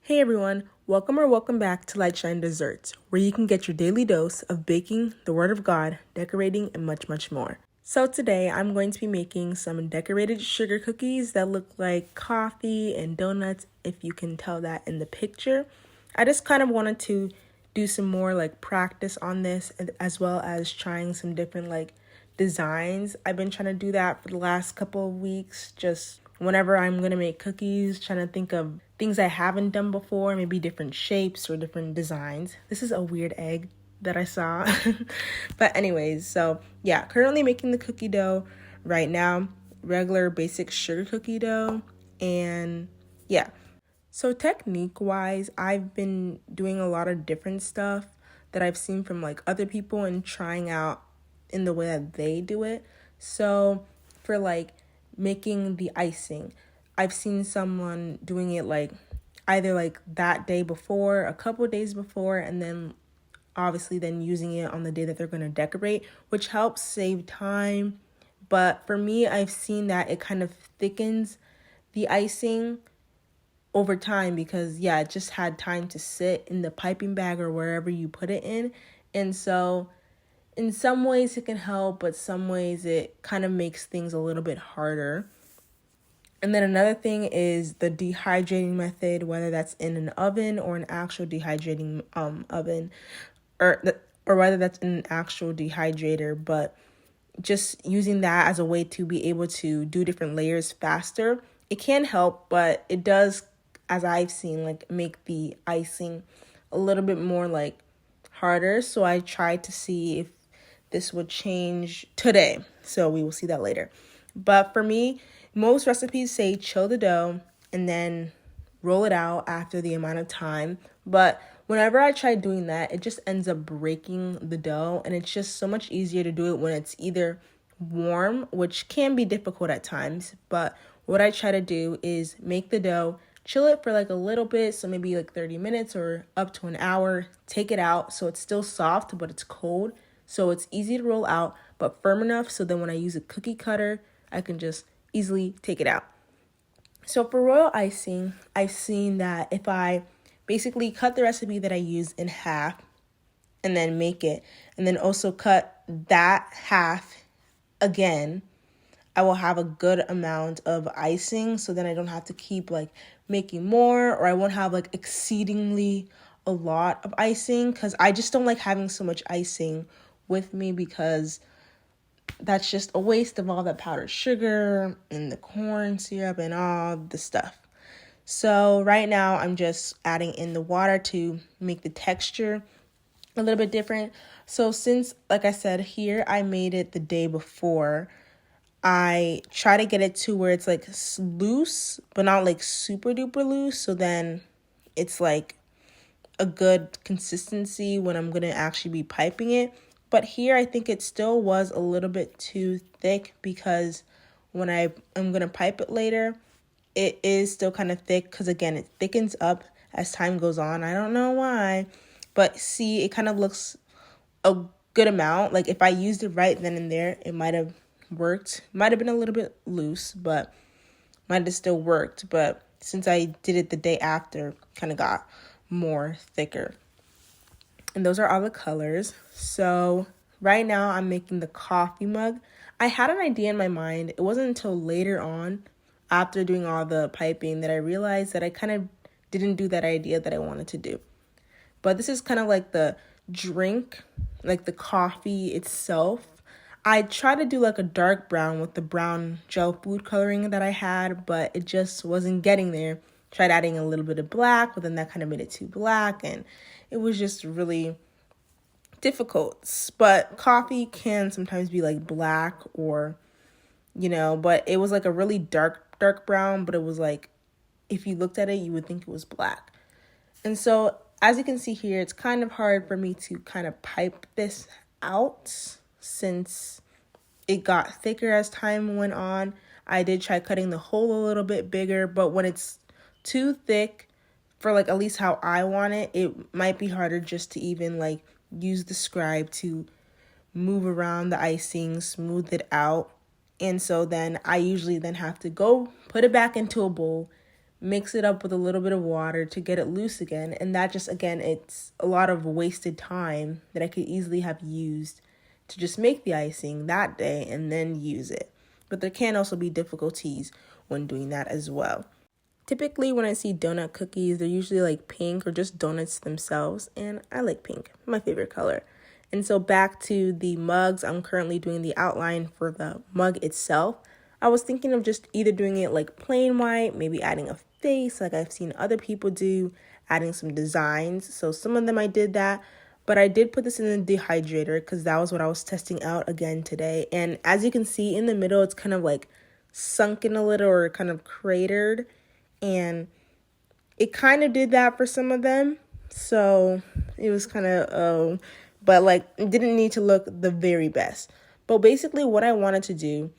Hey everyone, welcome back to Lightshine Desserts, where you can get your daily dose of baking, the Word of God, decorating, and much more. So today I'm going to be making some decorated sugar cookies that look like coffee and donuts, if you can tell that in the picture. I just kind of wanted to do some more practice on this, as well as trying some different designs. I've been trying to do that for the last couple of weeks, just whenever I'm going to make cookies, trying to think of things I haven't done before, maybe different shapes or different designs. This is a weird egg that I saw. But anyways, so yeah, currently making the cookie dough right now, regular basic sugar cookie dough. And yeah, so technique wise, I've been doing a lot of different stuff that I've seen from other people and trying out in the way that they do it. So for making the icing, I've seen someone doing it either that day before, a couple of days before, and then obviously then using it on the day that they're going to decorate, which helps save time. But for me, I've seen that it kind of thickens the icing over time because it just had time to sit in the piping bag or wherever you put it in. And so in some ways it can help, but some ways it kind of makes things a little bit harder. And then another thing is the dehydrating method, whether that's in an oven or an actual dehydrating oven, or whether that's in an actual dehydrator, but just using that as a way to be able to do different layers faster. It can help, but it does, as I've seen, make the icing a little bit more harder. So I tried to see if this would change today. So we will see that later. But for me, most recipes say chill the dough and then roll it out after the amount of time. But whenever I try doing that, it just ends up breaking the dough. And it's just so much easier to do it when it's either warm, which can be difficult at times. But what I try to do is make the dough, chill it for a little bit, so maybe 30 minutes or up to an hour, take it out so it's still soft, but it's cold. So it's easy to roll out, but firm enough so then when I use a cookie cutter, I can just easily take it out. So for royal icing, I've seen that if I basically cut the recipe that I use in half and then make it, and then also cut that half again, I will have a good amount of icing, so then I don't have to keep making more, or I won't have exceedingly a lot of icing, because I just don't like having so much icing with me, because that's just a waste of all that powdered sugar and the corn syrup and all the stuff. So right now I'm just adding in the water to make the texture a little bit different. So since, like I said here, I made it the day before, I try to get it to where it's loose, but not super duper loose. So then it's a good consistency when I'm going to actually be piping it. But here I think it still was a little bit too thick, because when I'm going to pipe it later, it is still kind of thick because, again, it thickens up as time goes on. I don't know why, but see, it kind of looks a good amount. If I used it right then and there, it might have worked. Might have been a little bit loose, but might have still worked. But since I did it the day after, kind of got more thicker. And those are all the colors. So right now I'm making the coffee mug. I had an idea in my mind. It wasn't until later on, after doing all the piping, that I realized that I kind of didn't do that idea that I wanted to do. But this is kind of the drink, the coffee itself. I tried to do a dark brown with the brown gel food coloring that I had, but it just wasn't getting there. Tried adding a little bit of black, but then that kind of made it too black, and it was just really difficult. But coffee can sometimes be black, or but it was a really dark brown, but it was if you looked at it, you would think it was black. And so as you can see here, it's kind of hard for me to kind of pipe this out since it got thicker as time went on. I did try cutting the hole a little bit bigger, but when it's too thick for at least how I want it, it might be harder just to even use the scribe to move around the icing, smooth it out. And so then I usually then have to go put it back into a bowl, mix it up with a little bit of water to get it loose again. And that just, again, it's a lot of wasted time that I could easily have used to just make the icing that day and then use it. But there can also be difficulties when doing that as well. Typically, when I see donut cookies, they're usually like pink or just donuts themselves, and I like pink, my favorite color. And so back to the mugs, I'm currently doing the outline for the mug itself. I was thinking of just either doing it like plain white, maybe adding a face like I've seen other people do, adding some designs. So some of them I did that, but I did put this in the dehydrator because that was what I was testing out again today. And as you can see in the middle, it's kind of like sunken a little or kind of cratered. And it kind of did that for some of them. So it was kind of, but like it didn't need to look the very best. But basically what I wanted to do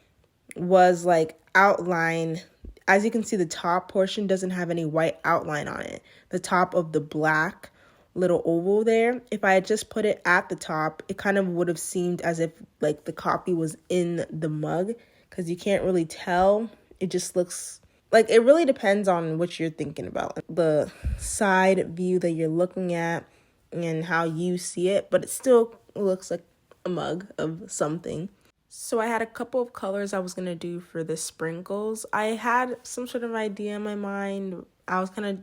was like outline. As you can see, the top portion doesn't have any white outline on it. The top of the black little oval there, if I had just put it at the top, it kind of would have seemed as if like the coffee was in the mug, because you can't really tell. It just looks like, it really depends on what you're thinking about, the side view that you're looking at and how you see it, but it still looks like a mug of something. So I had a couple of colors I was going to do for the sprinkles. I had some sort of idea in my mind. I was kind of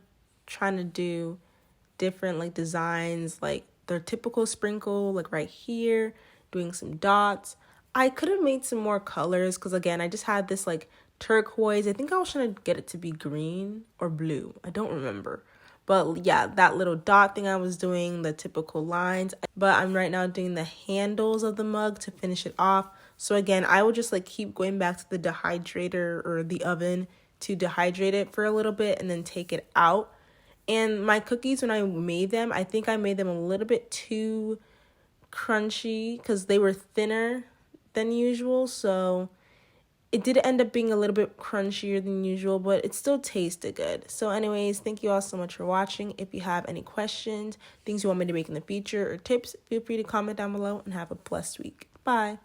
trying to do different like designs, like their typical sprinkle, like right here, doing some dots. I could have made some more colors because, again, I just had this like turquoise. I think I was trying to get it to be green or blue. I don't remember. But yeah, that little dot thing I was doing, the typical lines. But I'm right now doing the handles of the mug to finish it off. So again, I will just like keep going back to the dehydrator or the oven to dehydrate it for a little bit and then take it out. And my cookies, when I made them, I think I made them a little bit too crunchy because they were thinner than usual. So it did end up being a little bit crunchier than usual, but it still tasted good. So anyways, thank you all so much for watching. If you have any questions, things you want me to make in the future, or tips, feel free to comment down below, and have a blessed week. Bye.